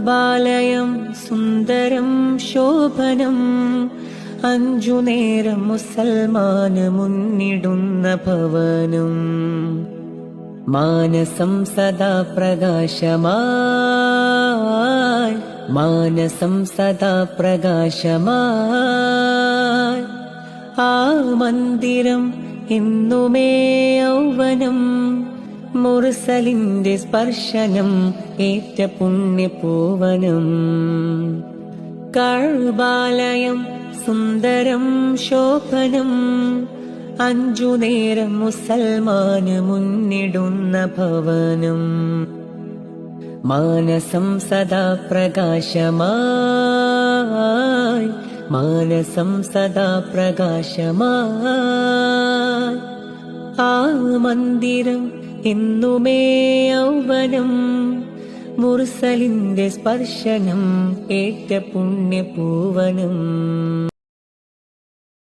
കഅബാലയം സുന്ദരം ശോഭനം, അഞ്ചുനേരം മുസൽമാന് മുന്നിടുന്ന ഭവനം. മാനസം സദാ പ്രകാശമായി, മാനസം സദാ പ്രകാശമായി. ആ മന്ദിരം എന്നുമേ യൗവനം, മുർസലിന്റെ സ്പർശനം ഏറ്റ പുണ്യപൂവനം. കഅബാലയം സുന്ദരം ശോഭനം, അഞ്ചുനേരം മുസൽമാന് മുന്നിടുന്ന ഭവനം. മാനസം സദാ പ്രകാശമായി, മാനസം സദാ പ്രകാശമായി. ആ മന്ദിരം എന്നുമേ യൗവനം, മുർസലിന്റെ സ്പർശനം ഏറ്റ പുണ്യപൂവനം.